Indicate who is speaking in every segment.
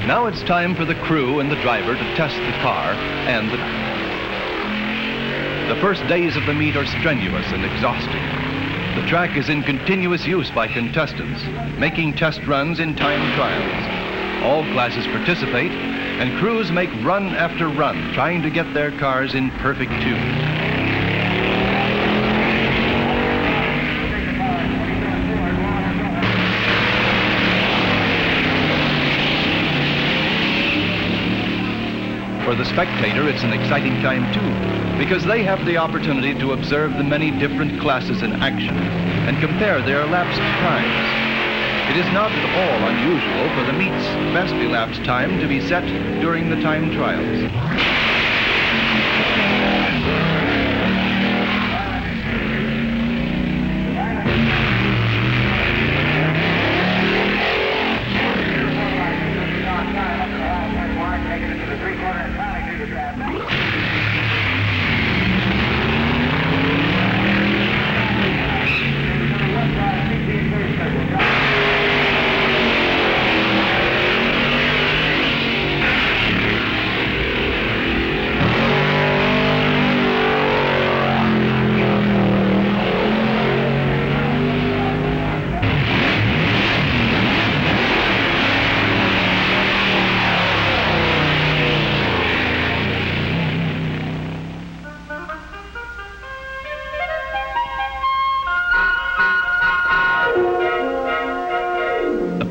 Speaker 1: Now it's time for the crew and the driver to test the car and the first days of the meet are strenuous and exhausting. The track is in continuous use by contestants, making test runs in time trials. All classes participate, and crews make run after run, trying to get their cars in perfect tune. For the spectator, it's an exciting time too, because they have the opportunity to observe the many different classes in action and compare their elapsed times. It is not at all unusual for the meet's best elapsed time to be set during the time trials.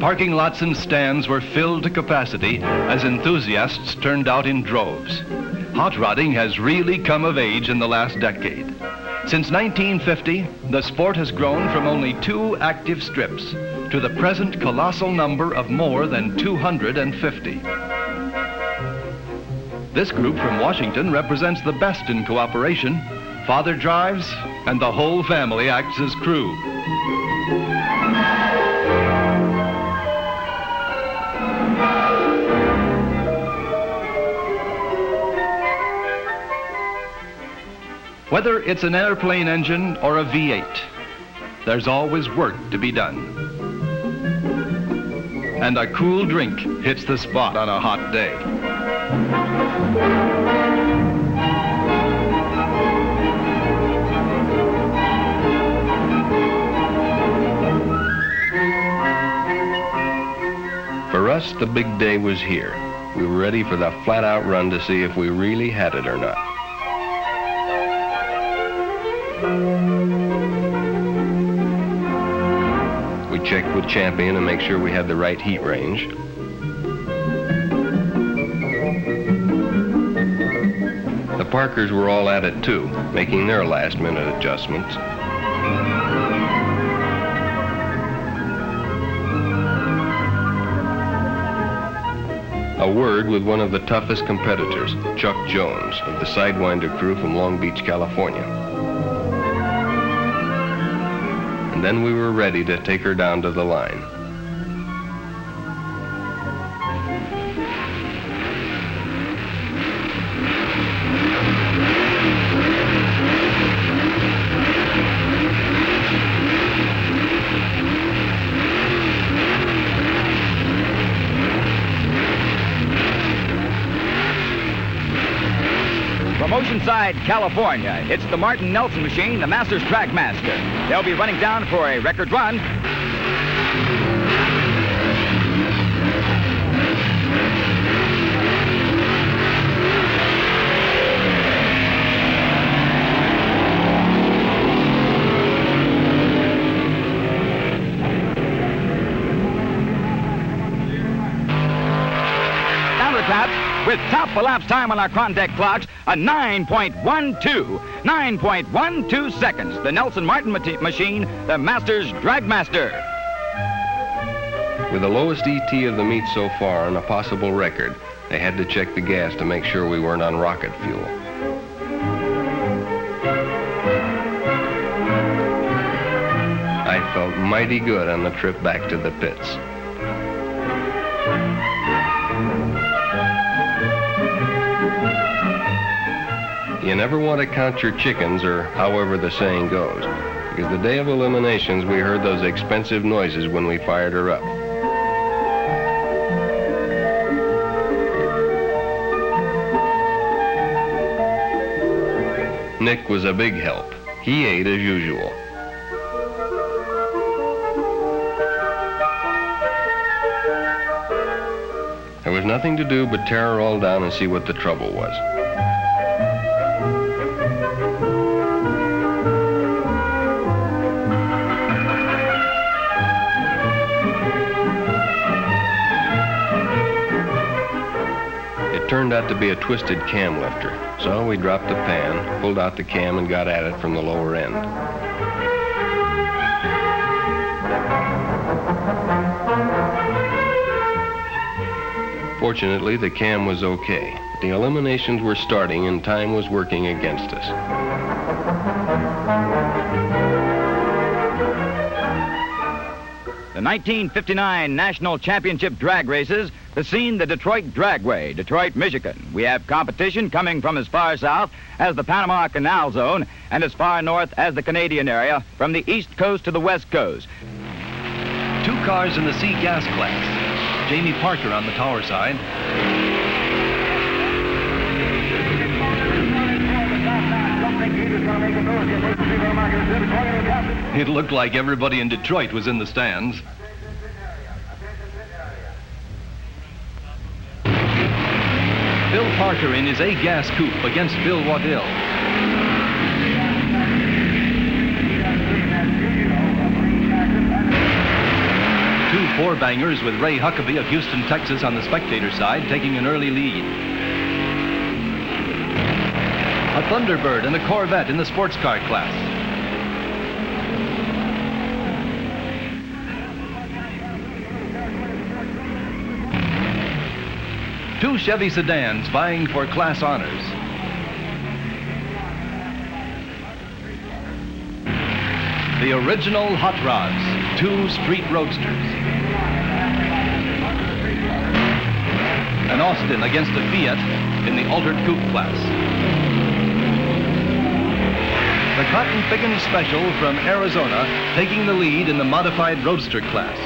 Speaker 1: Parking lots and stands were filled to capacity as enthusiasts turned out in droves. Hot rodding has really come of age in the last decade. Since 1950, the sport has grown from only 2 active strips to the present colossal number of more than 250. This group from Washington represents the best in cooperation. Father drives, and the whole family acts as crew. Whether it's an airplane engine or a V8, there's always work to be done. And a cool drink hits the spot on a hot day.
Speaker 2: For us, the big day was here. We were ready for the flat-out run to see if we really had it or not. We checked with Champion to make sure we had the right heat range. The Parkers were all at it too, making their last-minute adjustments. A word with one of the toughest competitors, Chuck Jones, of the Sidewinder crew from Long Beach, California. And then we were ready to take her down to the line.
Speaker 3: From Oceanside, California, it's the Martin Nelson machine, the Masters Dragmaster. They'll be running down for a record run. Down to the taps. With top elapsed time on our Crondeck clocks, a 9.12 seconds. The Nelson Martin machine, the Masters Dragmaster.
Speaker 2: With the lowest ET of the meet so far and a possible record, they had to check the gas to make sure we weren't on rocket fuel. I felt mighty good on the trip back to the pits. You never want to count your chickens, or however the saying goes, because the day of eliminations we heard those expensive noises when we fired her up. Nick was a big help. He ate as usual. There was nothing to do but tear her all down and see what the trouble was. It turned out to be a twisted cam lifter, so we dropped the pan, pulled out the cam, and got at it from the lower end. Fortunately, the cam was okay. The eliminations were starting and time was working against us.
Speaker 3: The 1959 National Championship drag races, the scene, the Detroit Dragway, Detroit, Michigan. We have competition coming from as far south as the Panama Canal Zone and as far north as the Canadian area, from the east coast to the west coast.
Speaker 1: 2 cars in the C gas class. Jamie Parker on the tower side. It looked like everybody in Detroit was in the stands. Bill Parker in his A-gas coupe against Bill Waddell. Two four-bangers with Ray Huckabee of Houston, Texas on the spectator side, taking an early lead. A Thunderbird and a Corvette in the sports car class. Two Chevy sedans vying for class honors. The original Hot Rods, 2 street roadsters. An Austin against a Fiat in the altered coupe class. The Cotton Pickens Special from Arizona taking the lead in the modified roadster class.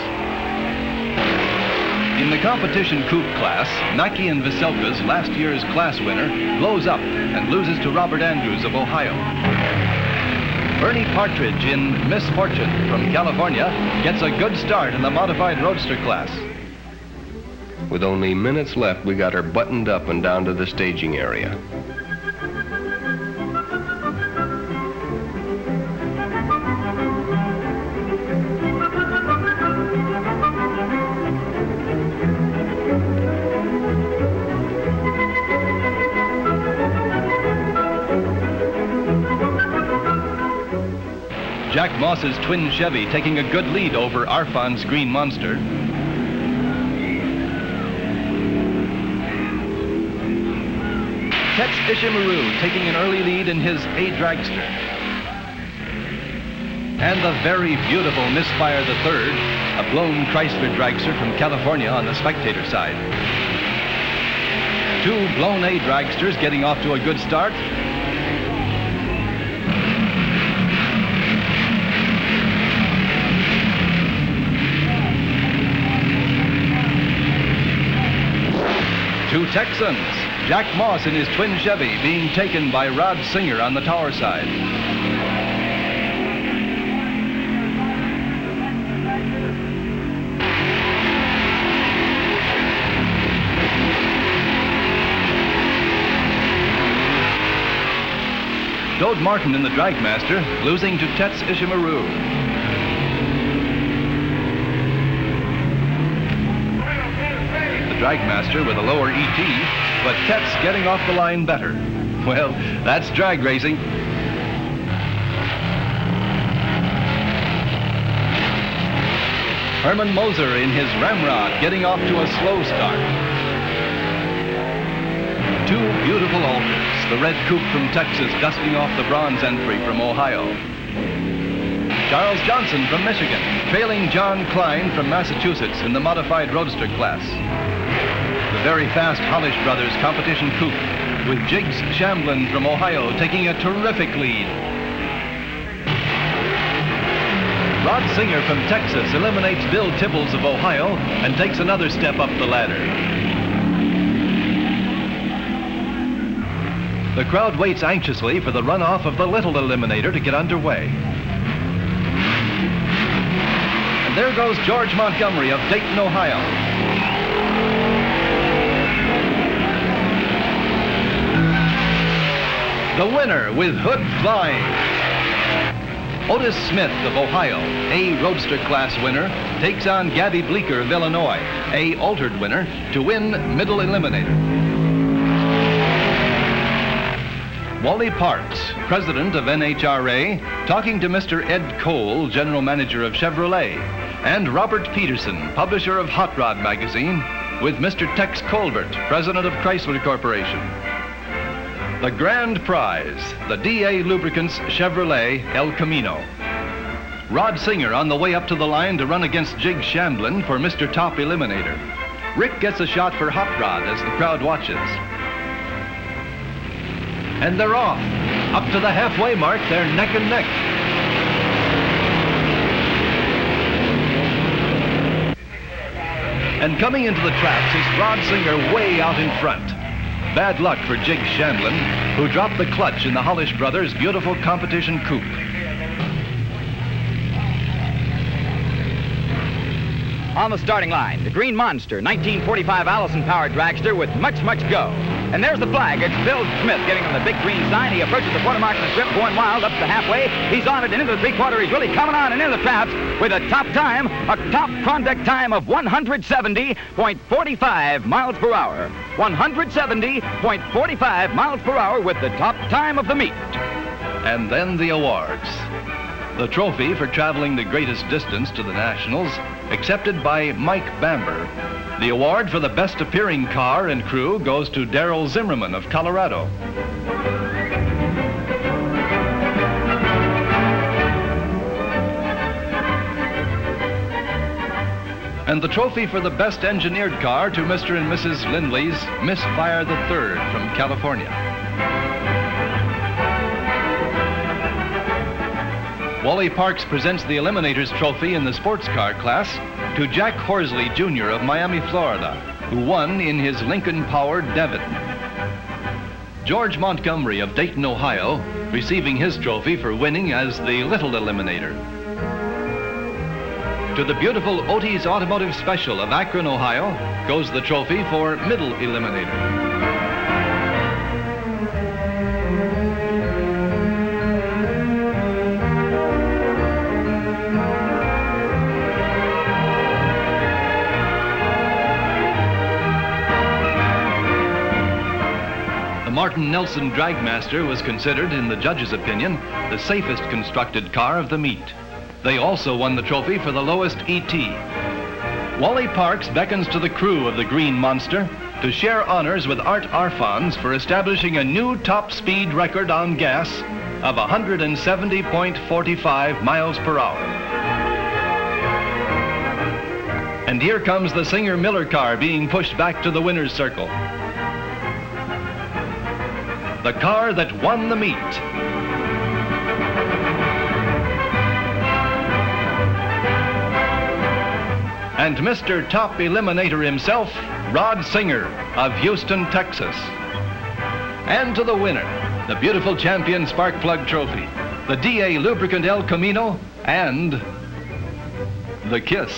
Speaker 1: In the competition coupe class, Mackey and Veselka's last year's class winner blows up and loses to Robert Andrews of Ohio. Bernie Partridge in Misfortune from California gets a good start in the modified roadster class.
Speaker 2: With only minutes left, we got her buttoned up and down to the staging area.
Speaker 1: Jack Moss's twin Chevy taking a good lead over Arfon's Green Monster. Tex Ishimaru taking an early lead in his A Dragster. And the very beautiful Misfire III, a blown Chrysler dragster from California on the spectator side. 2 blown A dragsters getting off to a good start. Two Texans, Jack Moss in his twin Chevy being taken by Rod Singer on the tower side. Dode Martin in the Dragmaster, losing to Tex Ishimaru. Dragmaster with a lower ET, but Tex getting off the line better. Well, that's drag racing. Herman Moser in his Ramrod getting off to a slow start. 2 beautiful Alters, the red coupe from Texas dusting off the bronze entry from Ohio. Charles Johnson from Michigan, trailing John Klein from Massachusetts in the modified roadster class. The very fast Hollish Brothers competition coupe with Jiggs Shamblin from Ohio taking a terrific lead. Rod Singer from Texas eliminates Bill Tibbles of Ohio and takes another step up the ladder. The crowd waits anxiously for the runoff of the little eliminator to get underway. And there goes George Montgomery of Dayton, Ohio. The winner with hood flying. Otis Smith of Ohio, a Roadster class winner, takes on Gabby Bleeker of Illinois, a altered winner, to win middle eliminator. Wally Parks, president of NHRA, talking to Mr. Ed Cole, general manager of Chevrolet, and Robert Peterson, publisher of Hot Rod magazine, with Mr. Tex Colbert, president of Chrysler Corporation. The grand prize, the DA Lubricants Chevrolet El Camino. Rod Singer on the way up to the line to run against Jig Shamblin for Mr. Top Eliminator. Rick gets a shot for Hot Rod as the crowd watches. And they're off. Up to the halfway mark, they're neck and neck. And coming into the traps is Rod Singer way out in front. Bad luck for Jig Shamblin, who dropped the clutch in the Hollish brothers' beautiful competition coupe.
Speaker 3: On the starting line, the Green Monster, 1945 Allison-powered dragster with much go. And there's the flag. It's Bill Smith getting on the big green sign. He approaches the quarter mark in the strip, going wild up to the halfway. He's on it and into the three-quarter. He's really coming on and into the traps with a top time, a top conduct time of 170.45 miles per hour. 170.45 miles per hour with the top time of the meet.
Speaker 1: And then the awards. The trophy for traveling the greatest distance to the Nationals, accepted by Mike Bamber. The award for the best appearing car and crew goes to Darrell Zimmerman of Colorado. And the trophy for the best engineered car to Mr. and Mrs. Lindley's Misfire III from California. Wally Parks presents the Eliminators Trophy in the sports car class to Jack Horsley, Jr. of Miami, Florida, who won in his Lincoln-powered Devon. George Montgomery of Dayton, Ohio, receiving his trophy for winning as the Little Eliminator. To the beautiful Otis Automotive Special of Akron, Ohio, goes the trophy for Middle Eliminator. Martin Nelson Dragmaster was considered, in the judge's opinion, the safest constructed car of the meet. They also won the trophy for the lowest ET. Wally Parks beckons to the crew of the Green Monster to share honors with Art Arfons for establishing a new top speed record on gas of 170.45 miles per hour. And here comes the Singer Miller car being pushed back to the winner's circle. The car that won the meet. And Mr. Top Eliminator himself, Rod Singer of Houston, Texas. And to the winner, the beautiful champion spark plug trophy, the DA Lubricant El Camino, and the kiss.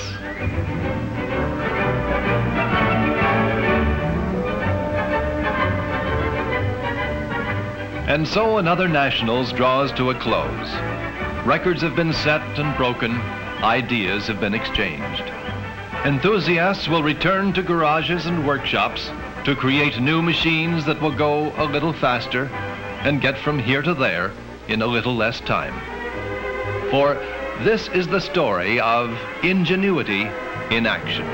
Speaker 1: And so another Nationals draws to a close. Records have been set and broken. Ideas have been exchanged. Enthusiasts will return to garages and workshops to create new machines that will go a little faster and get from here to there in a little less time. For this is the story of ingenuity in action.